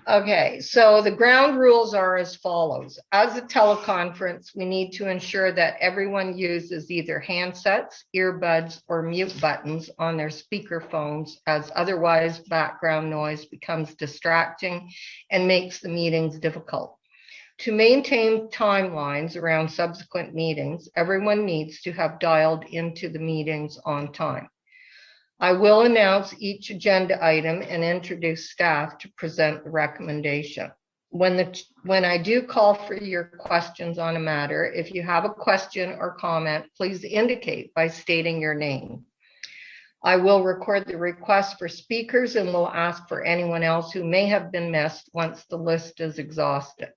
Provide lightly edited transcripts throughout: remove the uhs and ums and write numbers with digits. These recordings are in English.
Okay, so the ground rules are as follows. As a teleconference, we need to ensure that everyone uses either handsets, earbuds, or mute buttons on their speaker phones, as otherwise background noise becomes distracting and makes the meetings difficult. To maintain timelines around subsequent meetings, everyone needs to have dialed into the meetings on time. I will announce each agenda item and introduce staff to present the recommendation. When I do call for your questions on a matter, if you have a question or comment, please indicate by stating your name. I will record the request for speakers and will ask for anyone else who may have been missed once the list is exhausted.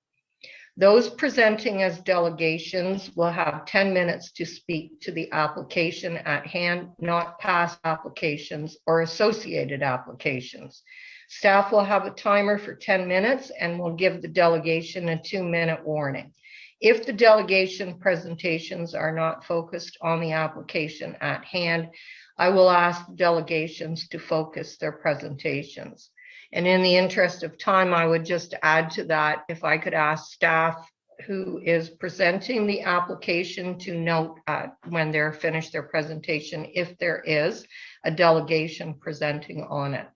Those presenting as delegations will have 10 minutes to speak to the application at hand, not past applications or associated applications. Staff will have a timer for 10 minutes and will give the delegation a 2-minute warning. If the delegation presentations are not focused on the application at hand, I will ask delegations to focus their presentations. And in the interest of time, I would just add to that, if I could ask staff who is presenting the application to note when they're finished their presentation, if there is a delegation presenting on it.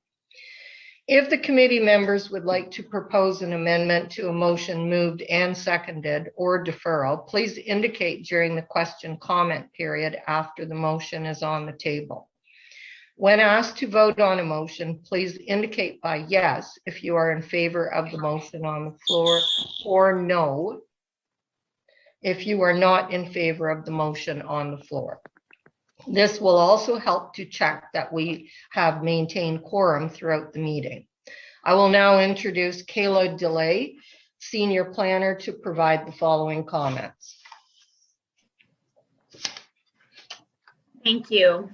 If the committee members would like to propose an amendment to a motion moved and seconded or deferral, please indicate during the question comment period after the motion is on the table. When asked to vote on a motion, please indicate by yes if you are in favor of the motion on the floor, or no if you are not in favor of the motion on the floor. This will also help to check that we have maintained quorum throughout the meeting. I will now introduce Kayla DeLay, Senior Planner, to provide the following comments. Thank you.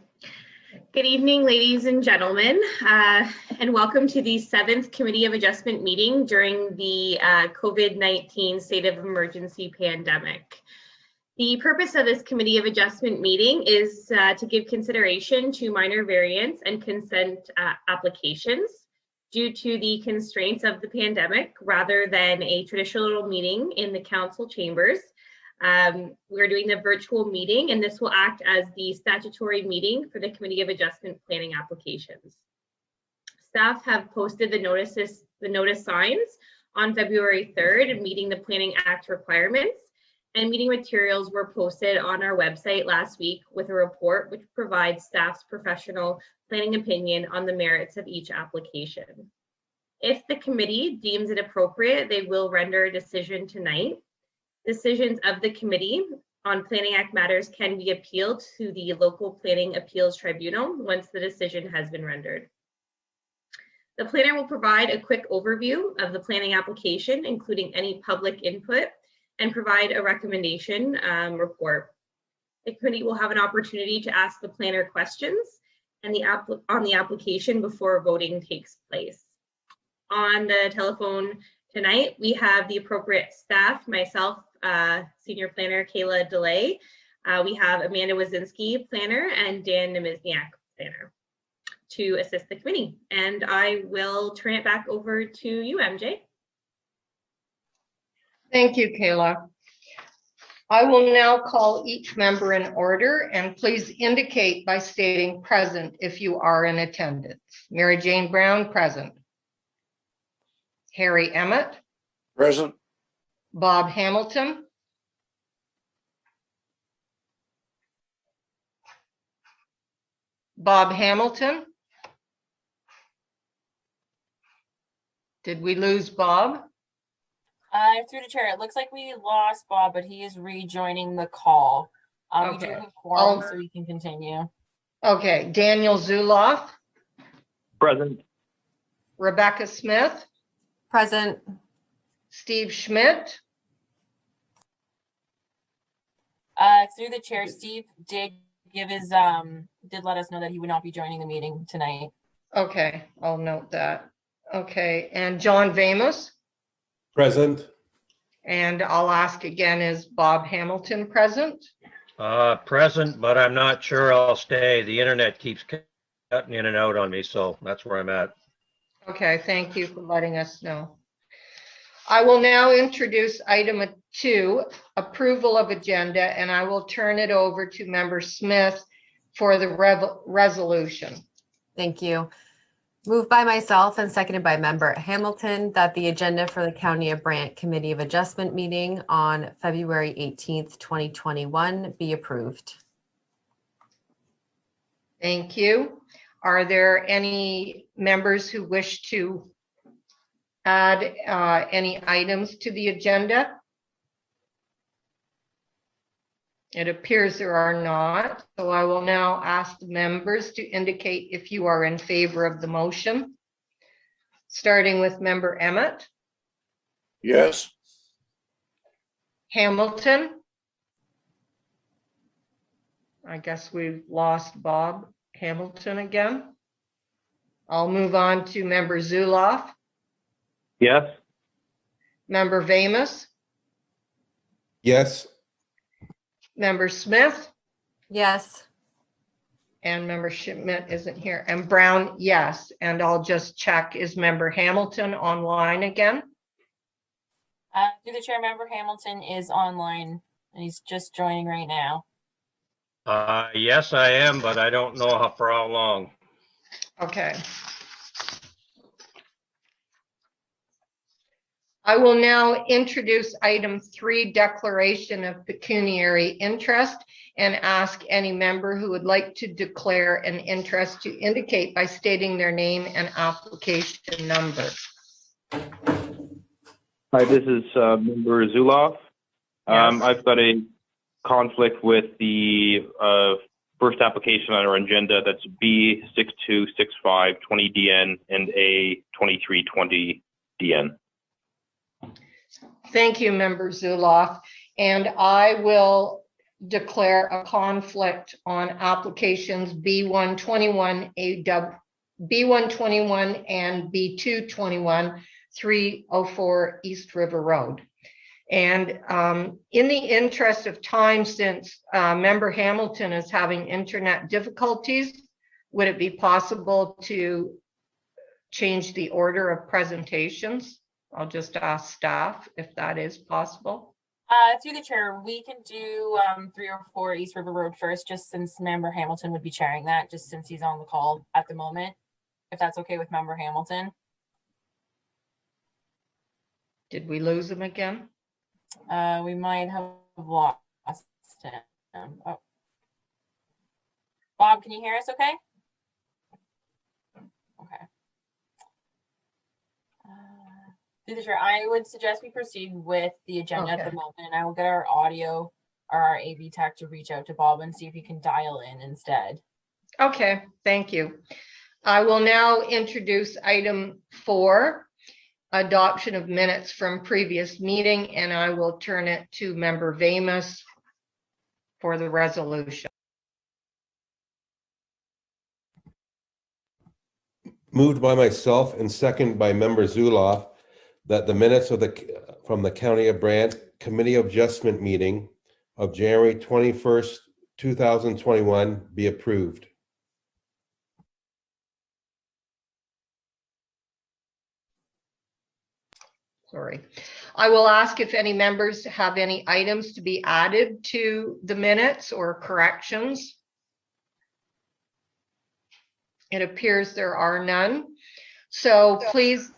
Good evening, ladies and gentlemen, and welcome to the 7th Committee of Adjustment meeting during the COVID-19 state of emergency pandemic. The purpose of this Committee of Adjustment meeting is to give consideration to minor variance and consent applications due to the constraints of the pandemic rather than a traditional meeting in the council chambers. We're doing the virtual meeting, and this will act as the statutory meeting for the Committee of Adjustment planning applications. Staff have posted the notice signs on February 3rd, meeting the Planning Act requirements, and meeting materials were posted on our website last week with a report which provides staff's professional planning opinion on the merits of each application. If the committee deems it appropriate, they will render a decision tonight. Decisions of the Committee on Planning Act matters can be appealed to the local planning appeals tribunal once the decision has been rendered. The planner will provide a quick overview of the planning application, including any public input, and provide a recommendation report. The committee will have an opportunity to ask the planner questions and on the application before voting takes place. On the telephone tonight, we have the appropriate staff, myself, Senior Planner Kayla DeLay. We have Amanda Wazinski, Planner, and Dan Nemizniak, Planner, to assist the committee. And I will turn it back over to you, MJ. Thank you, Kayla. I will now call each member in order, and please indicate by stating present if you are in attendance. Mary Jane Brown, present. Harry Emmett. Present. Bob Hamilton. Bob Hamilton. Did we lose Bob? Through the chair, it looks like we lost Bob, but he is rejoining the call. Okay. We do have quorum, so we can continue. Okay, Daniel Zuloff. Present. Rebecca Smith. Present. Steve Schmidt. Through the chair, Steve did give his did let us know that he would not be joining the meeting tonight. Okay, I'll note that. Okay, and John Vamus. Present. And I'll ask again, is Bob Hamilton present? Present, but I'm not sure I'll stay. The internet keeps cutting in and out on me, so that's where I'm at. Okay, thank you for letting us know. I will now introduce item 2, approval of agenda, and I will turn it over to Member Smith for the resolution. Thank you. Moved by myself and seconded by Member Hamilton that the agenda for the County of Brant Committee of Adjustment meeting on February 18th, 2021 be approved. Thank you. Are there any members who wish to add any items to the agenda? It appears there are not, so I will now ask the members to indicate if you are in favor of the motion. Starting with Member Emmett. Yes. Hamilton. I guess we've lost Bob Hamilton again. I'll move on to Member Zuloff. Yes. Member Vamus. Yes. Member Smith. Yes. And Member Schmidt isn't here. And Brown, yes. And I'll just check, is Member Hamilton online again? Through the chair, Member Hamilton is online and he's just joining right now. Yes, I am, but I don't know for how long. Okay. I will now introduce item 3, declaration of pecuniary interest, and ask any member who would like to declare an interest to indicate by stating their name and application number. Hi, this is Member Zuloff. Yes. I've got a conflict with the first application on our agenda. That's B626520DN and A2320DN. Thank you, Member Zuloff. And I will declare a conflict on applications B121 B121 and B221 304 East River Road. And in the interest of time, since Member Hamilton is having internet difficulties, would it be possible to change the order of presentations? I'll just ask staff if that is possible. Through the chair, we can do 304 East River Road first, just since Member Hamilton would be chairing that, just since he's on the call at the moment, if that's okay with Member Hamilton. Did we lose him again? We might have lost him. Oh. Bob, can you hear us okay? Okay. Through the chair, I would suggest we proceed with the agenda at the moment, and I will get our audio or our AV tech to reach out to Bob and see if he can dial in instead. Okay, thank you. I will now introduce item 4, adoption of minutes from previous meeting, and I will turn it to Member Vamus for the resolution. Moved by myself and second by Member Zuloff that the minutes of from the County of Brant Committee of Adjustment meeting of January 21st, 2021 be approved. Sorry. I will ask if any members have any items to be added to the minutes or corrections. It appears there are none. So please.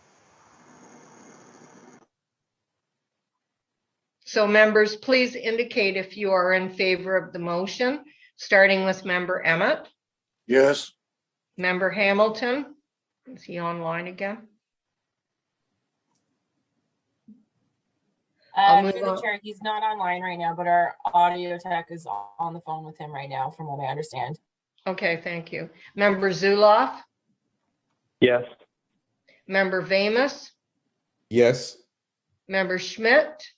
So members, please indicate if you are in favor of the motion, starting with Member Emmett. Yes. Member Hamilton. Is he online again? Through the chair, he's not online right now, but our audio tech is on the phone with him right now, from what I understand. Okay, thank you. Member Zuloff. Yes. Member Vamus. Yes. Member Schmidt.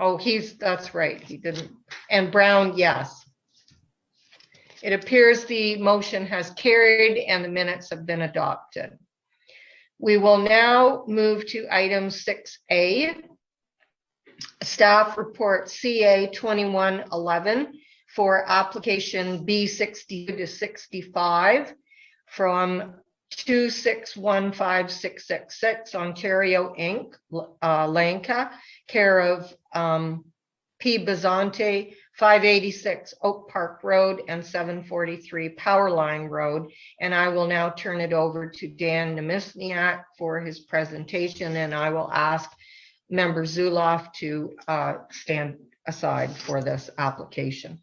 Oh, that's right, he didn't. And Brown, yes. It appears the motion has carried and the minutes have been adopted. We will now move to item 6A, staff report CA 2111 for application B60 to 65 from 2615666, Ontario Inc., Lanka, care of P. Bazante, 586 Oak Park Road and 743 Powerline Road. And I will now turn it over to Dan Nemisniak for his presentation, and I will ask Member Zuloff to stand aside for this application.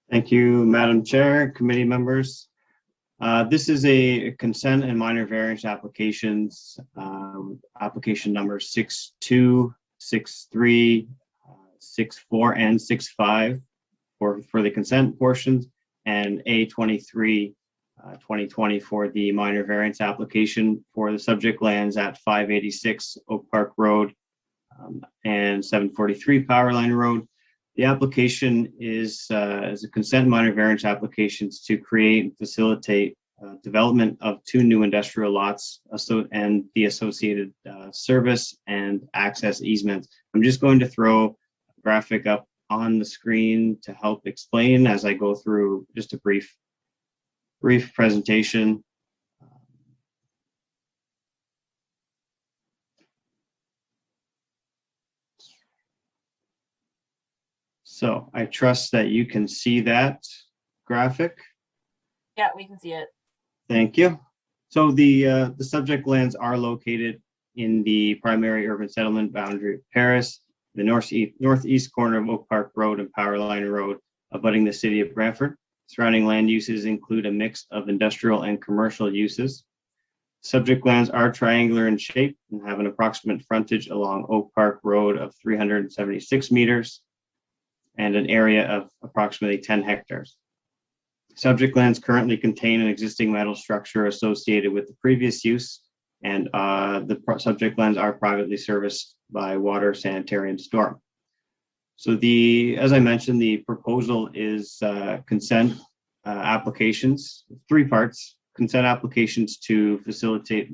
Thank you, Madam Chair, committee members. This is a consent and minor variance applications, application number 62, 63, 64, and 65 for the consent portions, and A23 2020 for the minor variance application for the subject lands at 586 Oak Park Road and 743 Powerline Road. The application is a consent minor variance applications to create and facilitate development of 2 new industrial lots and the associated service and access easements. I'm just going to throw a graphic up on the screen to help explain as I go through just a brief presentation. So I trust that you can see that graphic. Yeah, we can see it. Thank you. So the subject lands are located in the primary urban settlement boundary of Paris, the northeast corner of Oak Park Road and Powerline Road, abutting the city of Brantford. Surrounding land uses include a mix of industrial and commercial uses. Subject lands are triangular in shape and have an approximate frontage along Oak Park Road of 376 meters and an area of approximately 10 hectares. Subject lands currently contain an existing metal structure associated with the previous use, and the subject lands are privately serviced by water, sanitary, and storm. So as I mentioned, the proposal is consent applications, 3 parts: consent applications to facilitate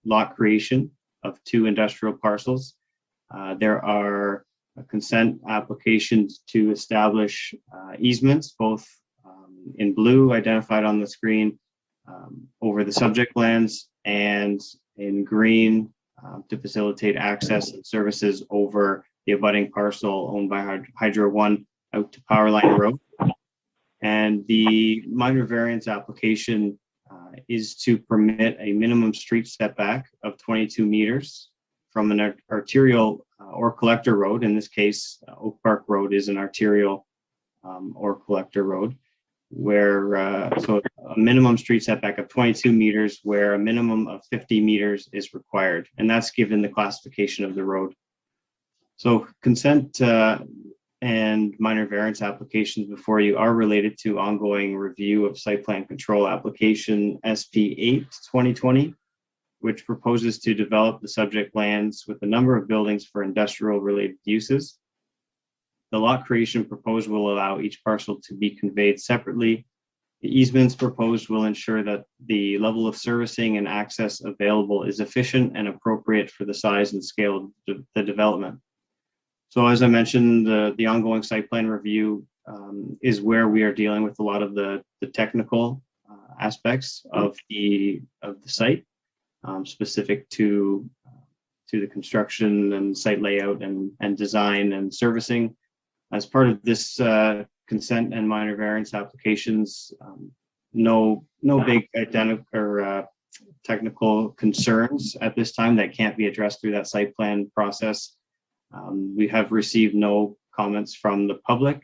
lot creation of 2 industrial parcels. There are consent applications to establish easements, both in blue identified on the screen over the subject lands, and in green to facilitate access and services over the abutting parcel owned by Hydro One out to Powerline Road. And the minor variance application is to permit a minimum street setback of 22 meters from an arterial or collector road. In this case, Oak Park Road is an arterial or collector road, where so a minimum street setback of 22 meters where a minimum of 50 meters is required, and that's given the classification of the road. So consent and minor variance applications before you are related to ongoing review of site plan control application SP8 2020, which proposes to develop the subject lands with a number of buildings for industrial related uses. The lot creation proposed will allow each parcel to be conveyed separately. The easements proposed will ensure that the level of servicing and access available is efficient and appropriate for the size and scale of the development. So as I mentioned, the ongoing site plan review is where we are dealing with a lot of the technical aspects of the site, specific to the construction and site layout and design and servicing. As part of this consent and minor variance applications, no big identical or technical concerns at this time that can't be addressed through that site plan process. We have received no comments from the public.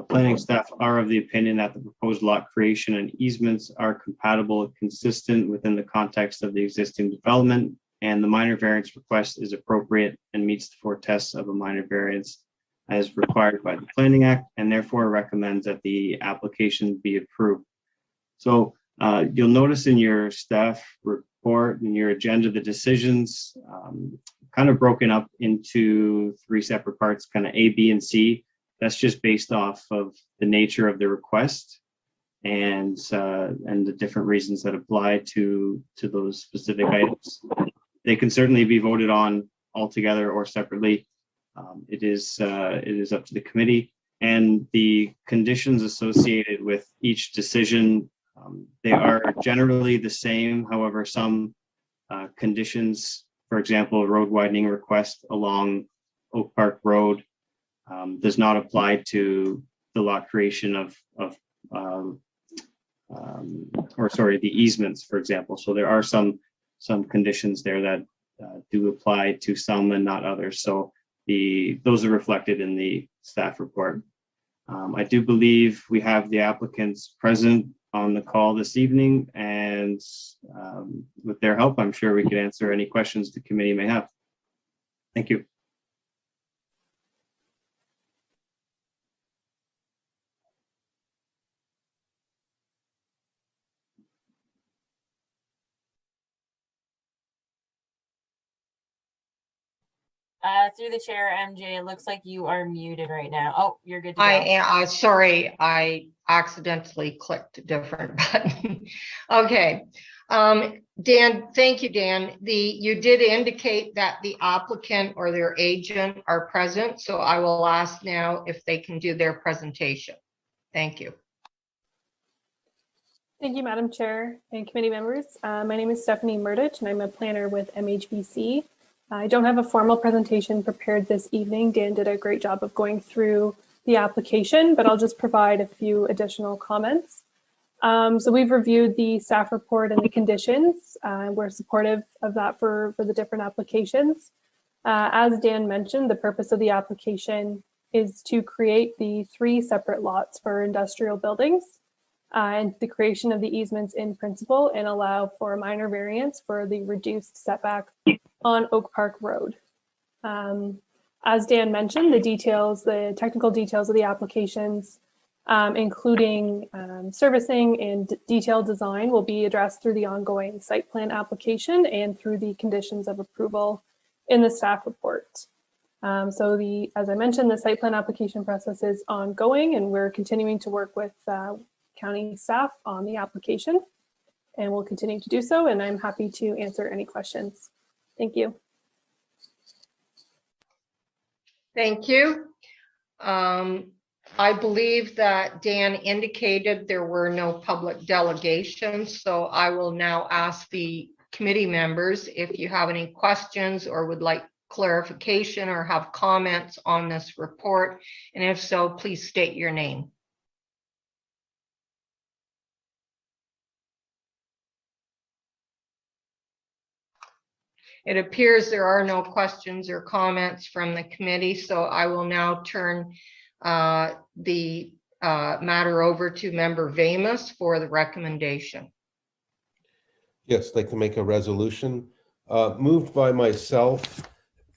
Planning staff are of the opinion that the proposed lot creation and easements are compatible and consistent within the context of the existing development, and the minor variance request is appropriate and meets the 4 tests of a minor variance as required by the Planning Act, and therefore recommends that the application be approved. So you'll notice in your staff report and your agenda, the decisions kind of broken up into 3 separate parts, kind of A, B, and C. That's just based off of the nature of the request and the different reasons that apply to those specific items. They can certainly be voted on all together or separately. It is up to the committee. and the conditions associated with each decision, they are generally the same. However, some conditions, for example, road widening request along Oak Park Road does not apply to the lot creation of the easements, for example. So there are some conditions there that do apply to some and not others. So those are reflected in the staff report. I do believe we have the applicants present on the call this evening, and with their help, I'm sure we could answer any questions the committee may have. Thank you. Through the chair, MJ, it looks like you are muted right now. Oh, you're good to go. I am sorry, I accidentally clicked a different button. Okay. Dan, thank you, Dan. You did indicate that the applicant or their agent are present, so I will ask now if they can do their presentation. Thank you. Thank you, Madam Chair and committee members. My name is Stephanie Murdich, and I'm a planner with MHBC. I don't have a formal presentation prepared this evening. Dan did a great job of going through the application, but I'll just provide a few additional comments. So we've reviewed the staff report and the conditions. We're supportive of that for the different applications. As Dan mentioned, the purpose of the application is to create the 3 separate lots for industrial buildings and the creation of the easements in principle, and allow for a minor variance for the reduced setback on Oak Park Road. As Dan mentioned, the technical details of the applications, including servicing and detailed design, will be addressed through the ongoing site plan application and through the conditions of approval in the staff report. As I mentioned, the site plan application process is ongoing, and we're continuing to work with county staff on the application, and we'll continue to do so, and I'm happy to answer any questions. Thank you. Thank you. I believe that Dan indicated there were no public delegations, so I will now ask the committee members if you have any questions or would like clarification or have comments on this report, and if so, please state your name. It appears there are no questions or comments from the committee, so I will now turn the matter over to Member Vamus for the recommendation. Yes, I'd like to make a resolution moved by myself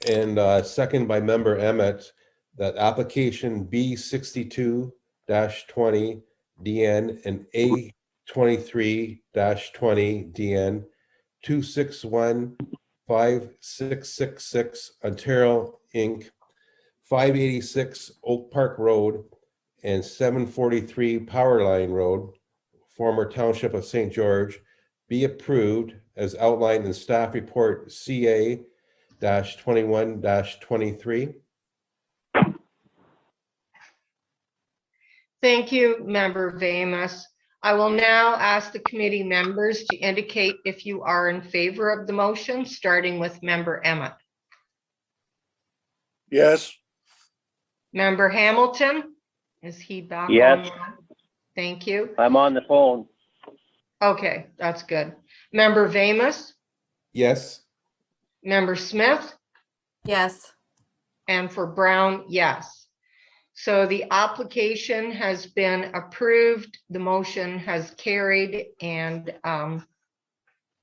and second by Member Emmett, that application B62-20 DN and A23-20 DN 2615666 Ontario Inc., 586 Oak Park Road and 743 Powerline Road, former Township of St. George, be approved as outlined in staff report CA-21-23. Thank you, Member Vamus. I will now ask the committee members to indicate if you are in favor of the motion, starting with Member Emmett. Yes. Member Hamilton, is he back? Yes. Online? Thank you. I'm on the phone. Okay, that's good. Member Vamus, Yes. Member Smith, Yes. and for Brown, yes. So the application has been approved, the motion has carried, and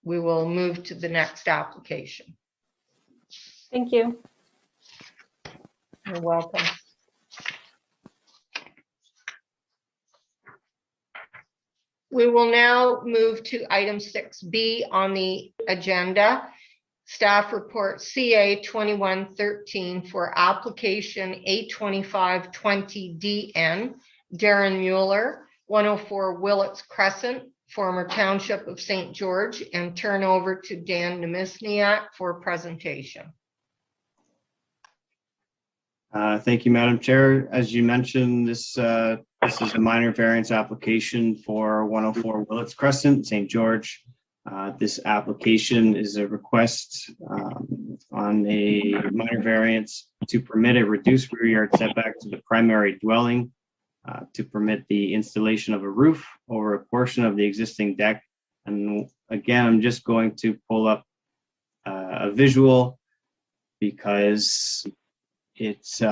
we will move to the next application. Thank you. You're welcome. We will now move to item 6B on the agenda. Staff report CA 2113 for application A2520DN, Darren Mueller, 104 Willets Crescent, former Township of St. George, and turn over to Dan Nemisniak for presentation. Thank you, Madam Chair. As you mentioned, this is a minor variance application for 104 Willets Crescent, St. George. This application is a request on a minor variance to permit a reduced rear yard setback to the primary dwelling, to permit the installation of a roof over a portion of the existing deck. And again, I'm just going to pull up a visual because it's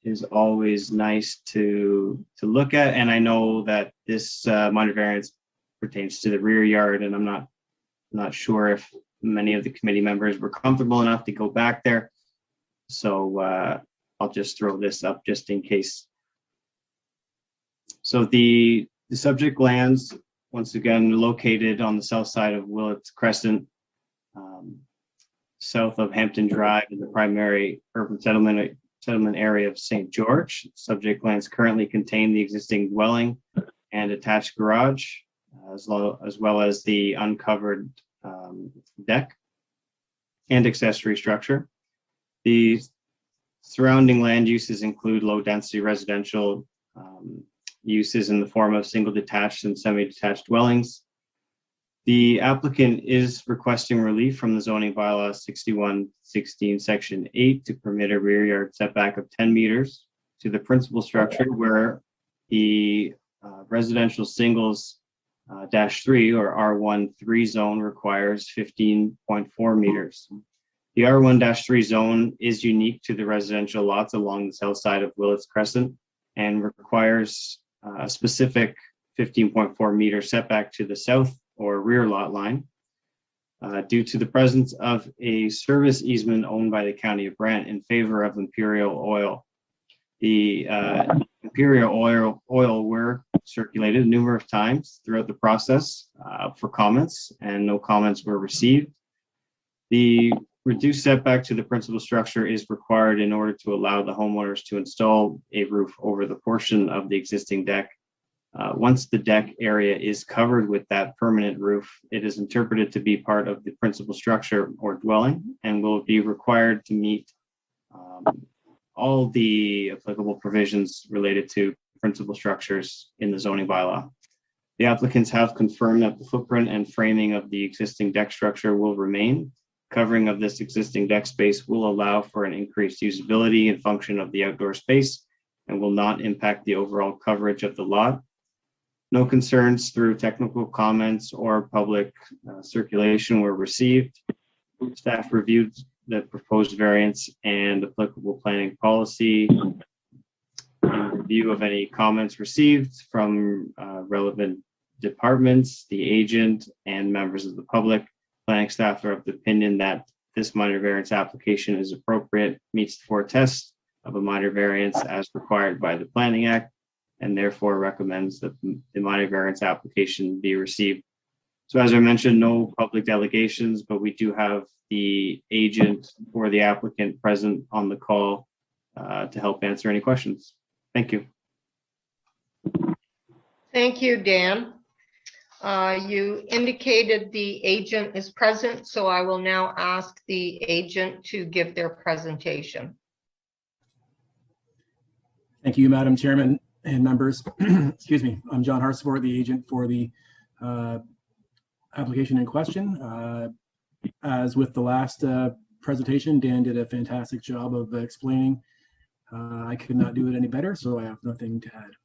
is always nice to look at. And I know that this minor variance pertains to the rear yard, and I'm not sure if many of the committee members were comfortable enough to go back there. So I'll just throw this up just in case. So the subject lands, once again, located on the south side of Willets Crescent, south of Hampton Drive in the primary urban settlement area of St. George. Subject lands currently contain the existing dwelling and attached garage, as well as the uncovered deck and accessory structure. The surrounding land uses include low density residential uses in the form of single detached and semi-detached dwellings. The applicant is requesting relief from the zoning bylaw 6116 section 8 to permit a rear yard setback of 10 meters to the principal structure where the residential singles -3 or R1-3 zone requires 15.4 meters. The R1-3 zone is unique to the residential lots along the south side of Willets Crescent and requires a specific 15.4 meter setback to the south or rear lot line. Due to the presence of a service easement owned by the County of Brant in favor of Imperial Oil. The Imperial oil were circulated a number of times throughout the process for comments, and no comments were received. The reduced setback to the principal structure is required in order to allow the homeowners to install a roof over the portion of the existing deck. Once the deck area is covered with that permanent roof, it is interpreted to be part of the principal structure or dwelling and will be required to meet all the applicable provisions related to principal structures in the zoning bylaw. The applicants have confirmed that the footprint and framing of the existing deck structure will remain. Covering of this existing deck space will allow for an increased usability and function of the outdoor space and will not impact the overall coverage of the lot. No concerns through technical comments or public circulation were received. Staff reviewed the proposed variance and applicable planning policy. In review of any comments received from relevant departments, the agent, and members of the public, planning staff are of the opinion that this minor variance application is appropriate, meets the 4 tests of a minor variance as required by the Planning Act, and therefore recommends that the minor variance application be received. So as I mentioned, no public delegations, but we do have the agent or the applicant present on the call to help answer any questions. Thank you. Thank you, Dan. You indicated the agent is present, so I will now ask the agent to give their presentation. Thank you, Madam Chairman and members. Excuse me. I'm John Hartsford, the agent for the application in question. As with the last presentation, Dan did a fantastic job of explaining. I could not do it any better, so I have nothing to add.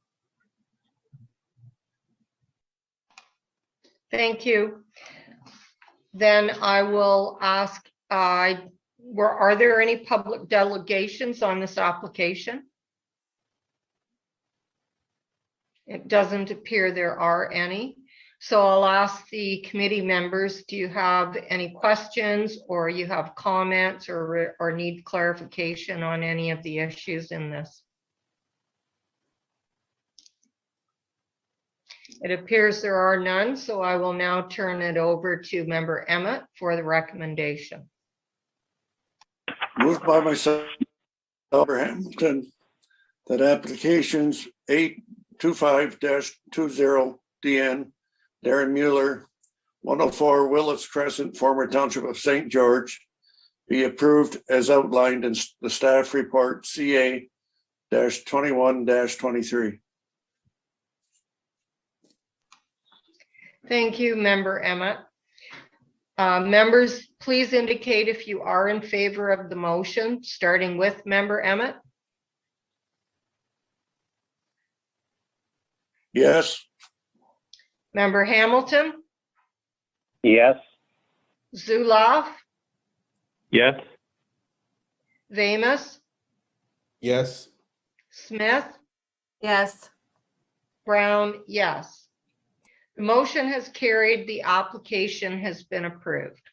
Thank you. Then I will ask, are there any public delegations on this application? It doesn't appear there are any. So I'll ask the committee members, do you have any questions or you have comments or need clarification on any of the issues in this? It appears there are none, so I will now turn it over to Member Emmett for the recommendation. Moved by myself, Member Hamilton, that applications 825-20 DN Darren Mueller, 104 Willets Crescent, former Township of St. George, be approved as outlined in the staff report CA-21-23. Thank you, Member Emmett. Members, please indicate if you are in favor of the motion, starting with Member Emmett. Yes. Member Hamilton, Yes. Zuloff, Yes. Vamus, Yes. Smith, Yes. Brown, yes. The motion has carried. The application has been approved.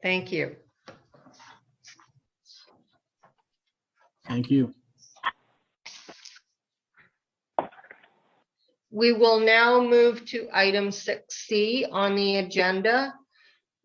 Thank you. Thank you. We will now move to item 6C on the agenda,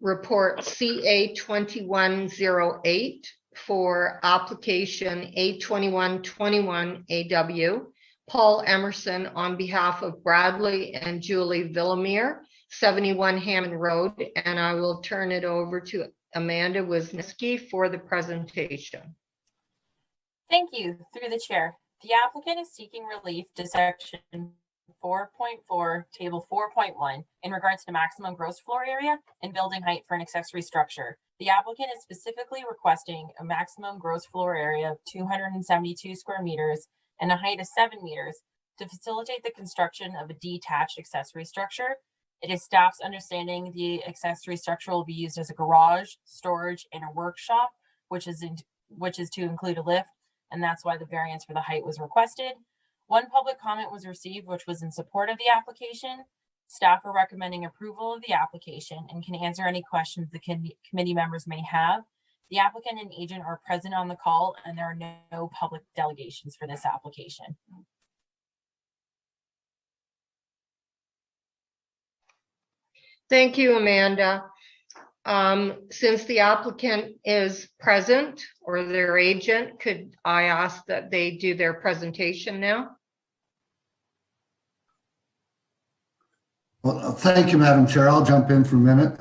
report CA 2108 for application A2121 AW. Paul Emerson on behalf of Bradley and Julie Villamere, 71 Hammond Road, and I will turn it over to Amanda Wisniewski for the presentation. Thank you. Through the chair. The applicant is seeking relief to section 4.4, table 4.1 in regards to maximum gross floor area and building height for an accessory structure. The applicant is specifically requesting a maximum gross floor area of 272 square meters and a height of 7 meters to facilitate the construction of a detached accessory structure. It is staff's understanding the accessory structure will be used as a garage, storage, and a workshop, which is to include a lift, and that's why the variance for the height was requested. One public comment was received, which was in support of the application. Staff are recommending approval of the application and can answer any questions the committee members may have. The applicant and agent are present on the call, and there are no public delegations for this application. Thank you, Amanda. Since the applicant is present or their agent, could I ask that they do their presentation now? Well, thank you, Madam Chair. I'll jump in for a minute.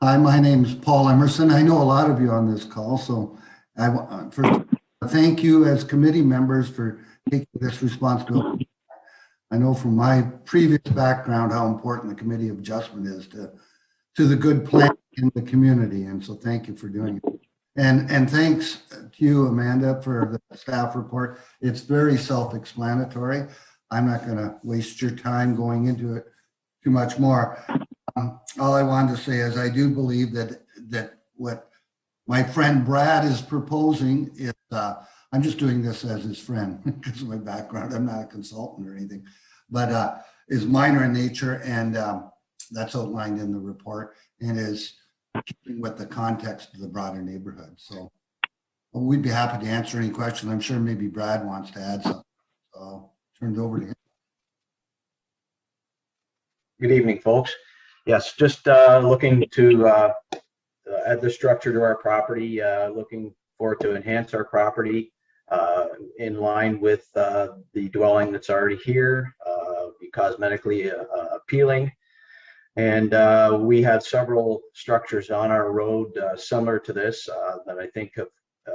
Hi, my name is Paul Emerson. I know a lot of you on this call, so I want first thank you as committee members for taking this responsibility. I know from my previous background how important the Committee of Adjustment is to the good planning in the community, and so thank you for doing it. And thanks to you, Amanda, for the staff report. It's very self-explanatory. I'm not going to waste your time going into it too much more. All I wanted to say is I do believe that what my friend Brad is proposing is, I'm just doing this as his friend because of my background. I'm not a consultant or anything, but is minor in nature, and that's outlined in the report and is keeping with the context of the broader neighborhood. So we'd be happy to answer any questions. I'm sure maybe Brad wants to add something. So I'll turn it over to him. Good evening, folks. Yes, just looking to add the structure to our property, looking forward to enhance our property in line with the dwelling that's already here, be cosmetically appealing. And we have several structures on our road similar to this that I think have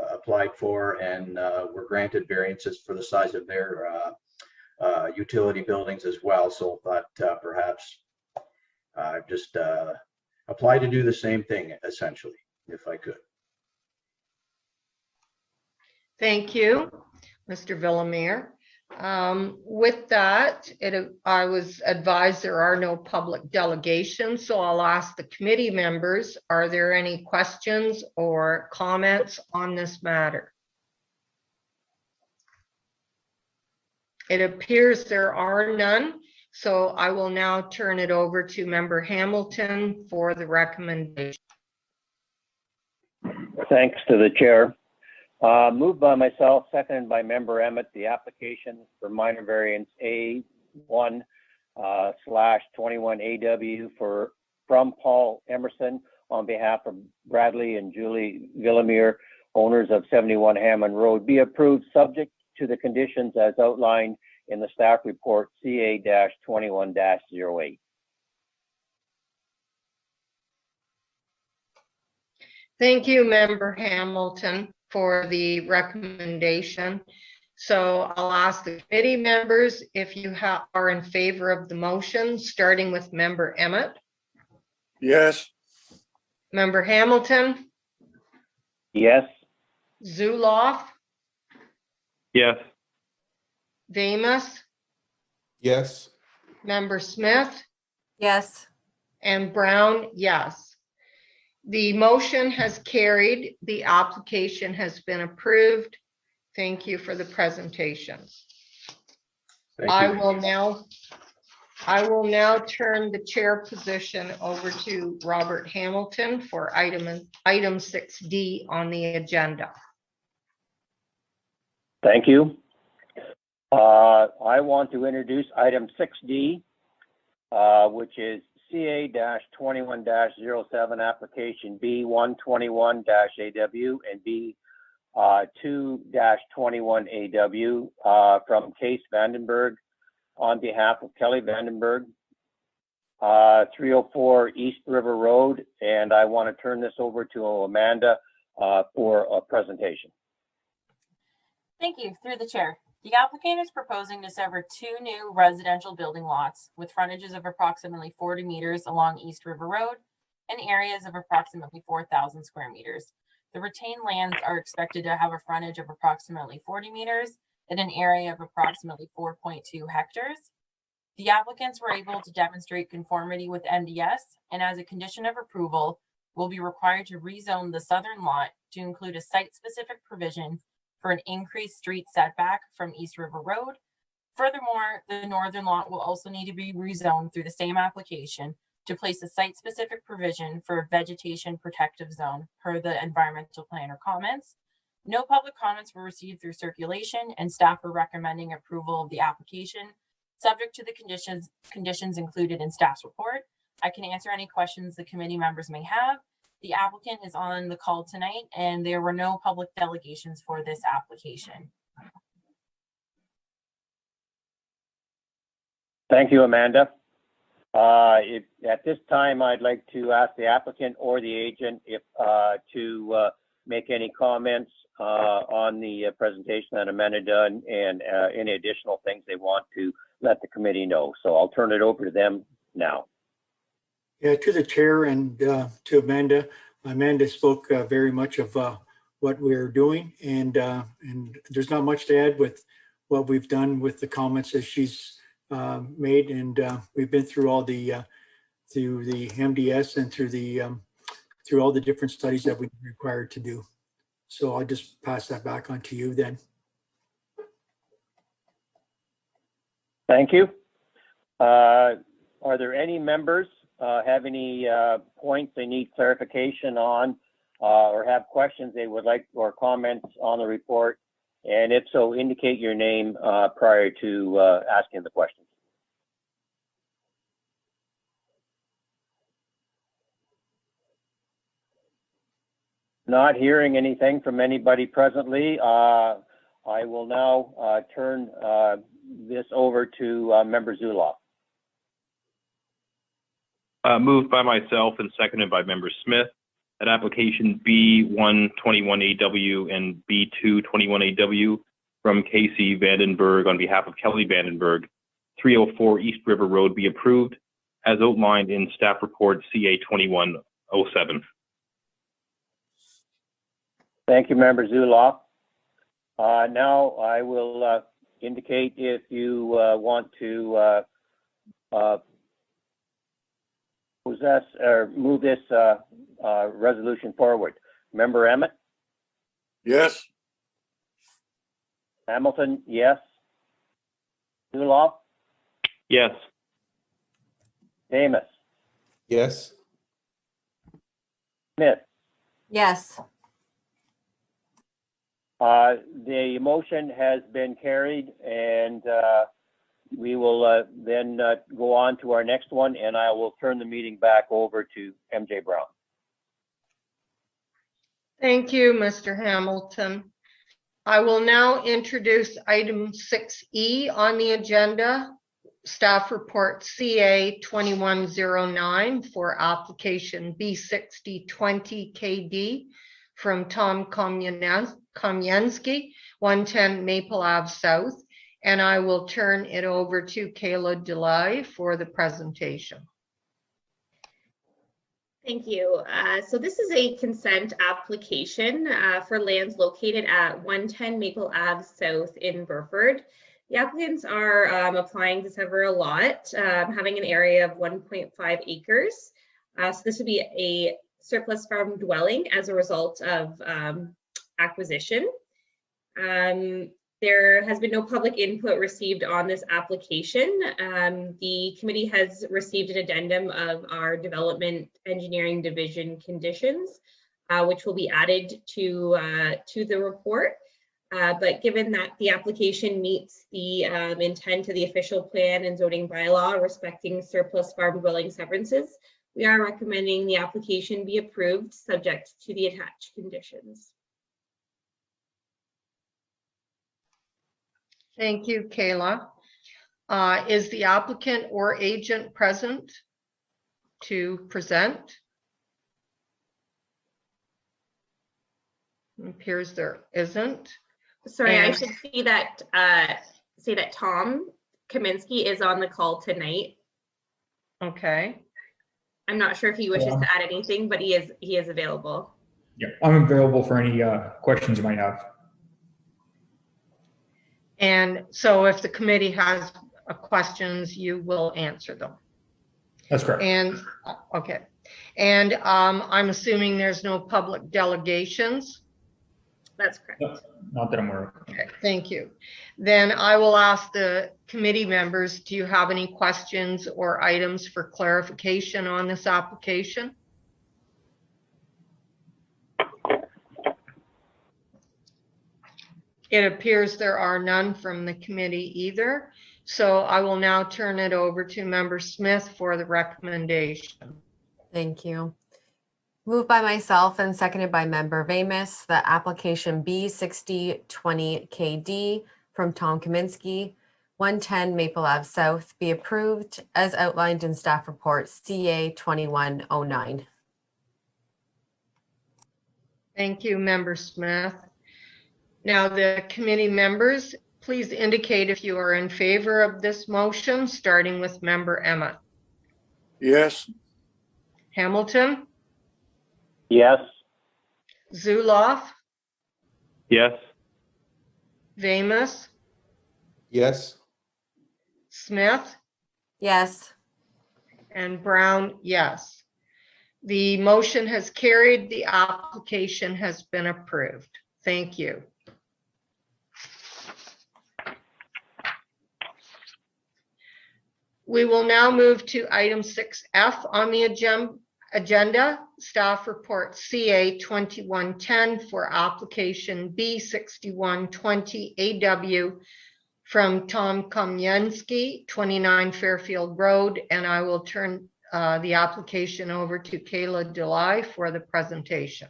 applied for and were granted variances for the size of their utility buildings as well. So I thought perhaps just apply to do the same thing, essentially, if I could. Thank you, Mr. Villamere. With that, I was advised there are no public delegations, so I'll ask the committee members, are there any questions or comments on this matter? It appears there are none, so I will now turn it over to Member Hamilton for the recommendation. Thanks to the chair. Moved by myself, seconded by Member Emmett, the application for minor variance A1/21 AW from Paul Emerson on behalf of Bradley and Julie Villamere, owners of 71 Hammond Road, be approved subject to the conditions as outlined in the staff report CA-21-08. Thank you, Member Hamilton, for the recommendation. So I'll ask the committee members if you are in favor of the motion, starting with Member Emmett. Yes. Member Hamilton, Yes. Zuloff, Yes. Damus, Yes. Member Smith, Yes. and Brown, yes. The motion has carried. The application has been approved. Thank you for the presentation. Thank I you. will now turn the chair position over to Robert Hamilton for item 6D on the agenda. Thank you. I want to introduce item 6D, which is CA-21-07 application B121-AW and B2-21AW from Case Vandenberg on behalf of Kelly Vandenberg, 304 East River Road. And I want to turn this over to Amanda for a presentation. Thank you. Through the chair. The applicant is proposing to sever 2 new residential building lots with frontages of approximately 40 meters along East River Road and areas of approximately 4,000 square meters. The retained lands are expected to have a frontage of approximately 40 meters and an area of approximately 4.2 hectares. The applicants were able to demonstrate conformity with NDS, and as a condition of approval, will be required to rezone the southern lot to include a site-specific provision for an increased street setback from East River Road. Furthermore, the northern lot will also need to be rezoned through the same application to place a site-specific provision for a vegetation protective zone per the environmental planner comments. No public comments were received through circulation, and staff are recommending approval of the application, subject to the conditions included in staff's report. I can answer any questions the committee members may have. The applicant is on the call tonight, and there were no public delegations for this application. Thank you, Amanda. At this time, I'd like to ask the applicant or the agent to make any comments on the presentation that Amanda done and any additional things they want to let the committee know. So I'll turn it over to them now. Yeah, to the chair and to Amanda. Amanda spoke very much of what we're doing, and there's not much to add with what we've done with the comments that she's made, and we've been through all the through the MDS and through all the different studies that we're required to do. So I'll just pass that back on to you then. Thank you. Are there any members have any points they need clarification on or have questions they would like or comments on the report? And if so, indicate your name prior to asking the questions. Not hearing anything from anybody presently, I will now turn this over to Member Zuloff. Moved by myself and seconded by Member Smith that application B121AW and B221AW from Casey Vandenberg on behalf of Kelly Vandenberg, 304 East River Road be approved as outlined in staff report CA-21-07. Thank you, Member Zuloff. Now I will indicate if you want to possess or move this resolution forward. Member Emmett? Yes. Hamilton, yes. Zuloff? Yes. Damus? Yes. Smith? Yes. The motion has been carried, and we will then go on to our next one, and I will turn the meeting back over to MJ Brown. Thank you, Mr. Hamilton. I will now introduce item 6E on the agenda, staff report CA 2109 for application B6020 KD from Tom Komyensky, 110 Maple Ave South. And I will turn it over to Kayla Delay for the presentation. Thank you. So this is a consent application for lands located at 110 Maple Ave South in Burford. The applicants are applying to sever a lot, having an area of 1.5 acres. So this would be a surplus farm dwelling as a result of acquisition. There has been no public input received on this application. The committee has received an addendum of our development engineering division conditions, which will be added to the report. But given that the application meets the intent of the official plan and zoning bylaw respecting surplus farm dwelling severances, we are recommending the application be approved subject to the attached conditions. Thank you, Kayla. Is the applicant or agent present to present? It appears there isn't. Sorry, I should say that Tom Kaminsky is on the call tonight. Okay. I'm not sure if he wishes to add anything, but he is available. Yeah, I'm available for any questions you might have. And so if the committee has questions, you will answer them. That's correct. And okay. And I'm assuming there's no public delegations. That's correct. No, not that I'm aware of. Okay, thank you. Then I will ask the committee members, do you have any questions or items for clarification on this application? It appears there are none from the committee either. So I will now turn it over to Member Smith for the recommendation. Thank you. Moved by myself and seconded by Member Vamus, the application B6020KD from Tom Kaminsky, 110 Maple Ave South be approved as outlined in staff report CA 2109. Thank you, Member Smith. Now, the committee members, please indicate if you are in favor of this motion, starting with Member Emmett. Yes. Hamilton? Yes. Zuloff? Yes. Vamus? Yes. Smith? Yes. And Brown, yes. The motion has carried. The application has been approved. Thank you. We will now move to item 6F on the agenda, staff report CA 2110 for application B6120 AW from Tom Komyensky, 29 Fairfield Road, and I will turn the application over to Kayla Delay for the presentation.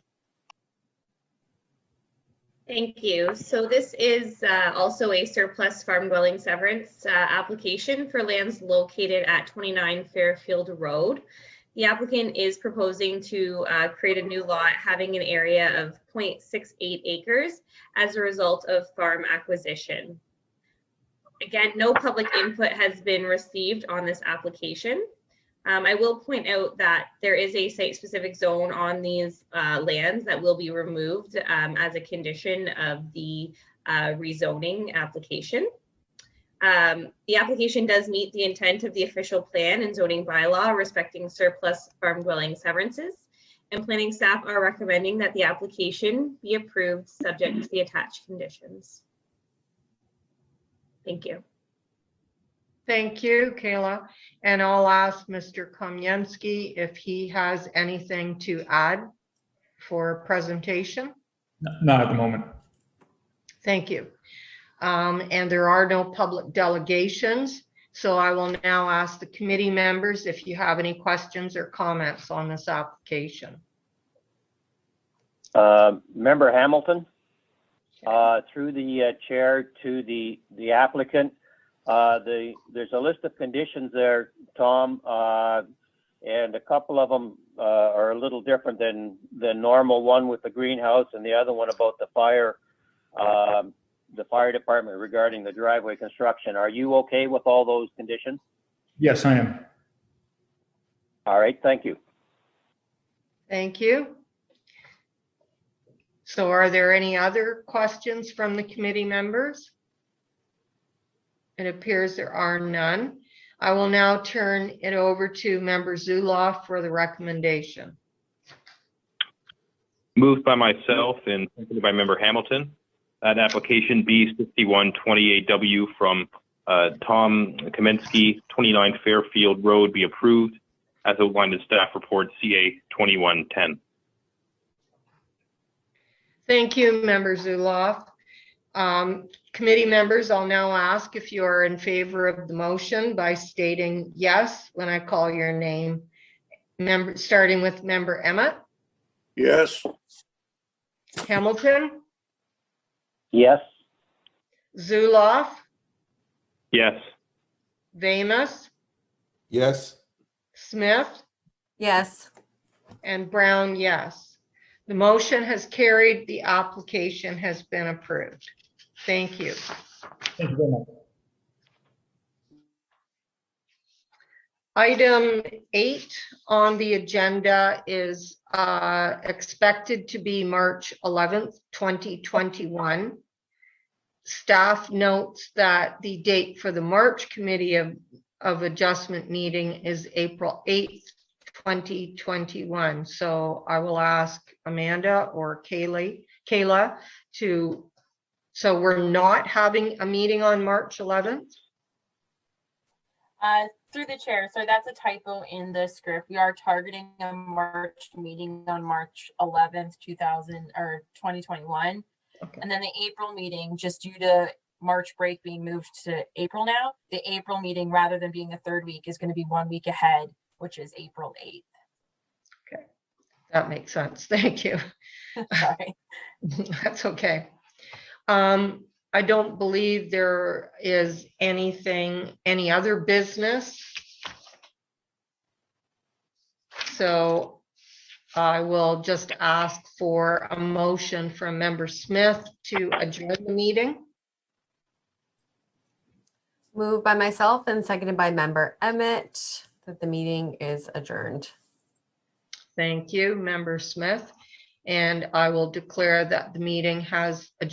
Thank you. So this is also a surplus farm dwelling severance application for lands located at 29 Fairfield Road. The applicant is proposing to create a new lot having an area of 0.68 acres as a result of farm acquisition. Again, no public input has been received on this application. I will point out that there is a site-specific zone on these lands that will be removed as a condition of the rezoning application. The application does meet the intent of the official plan and zoning bylaw respecting surplus farm dwelling severances, and planning staff are recommending that the application be approved subject to the attached conditions. Thank you. Thank you, Kayla. And I'll ask Mr. Komyensky if he has anything to add for presentation. Not at the moment. Thank you. And there are no public delegations. So I will now ask the committee members if you have any questions or comments on this application. Member Hamilton, through the chair to the applicant, There's a list of conditions there, Tom, and a couple of them are a little different than the normal one with the greenhouse, and the other one about the fire department regarding the driveway construction. Are you okay with all those conditions? Yes, I am. All right, thank you. Thank you. So are there any other questions from the committee members? It appears there are none. I will now turn it over to Member Zuloff for the recommendation. Moved by myself and seconded by Member Hamilton, that application B6128W from Tom Kaminsky, 29 Fairfield Road be approved as outlined in staff report CA 2110. Thank you, Member Zuloff. Committee members, I'll now ask if you are in favor of the motion by stating yes when I call your name. Starting with Member Emmett. Yes. Hamilton. Yes. Zuloff. Yes. Vamus. Yes. Smith. Yes. And Brown, yes. The motion has carried. The application has been approved. Thank you. Thank you very much. Item 8 on the agenda is expected to be March 11th, 2021. Staff notes that the date for the March Committee of Adjustment meeting is April 8th, 2021. So I will ask Amanda or Kayla to, so we're not having a meeting on March 11th? Through the chair, so that's a typo in the script. We are targeting a March meeting on March 11th, 2021. Okay. And then the April meeting, just due to March break being moved to April now, the April meeting, rather than being the third week, is going to be 1 week ahead, which is April 8th. Okay, that makes sense. Thank you. Sorry. That's okay. I don't believe there is any other business. So I will just ask for a motion from Member Smith to adjourn the meeting. Moved by myself and seconded by Member Emmett that the meeting is adjourned. Thank you, Member Smith. And I will declare that the meeting has adjourned.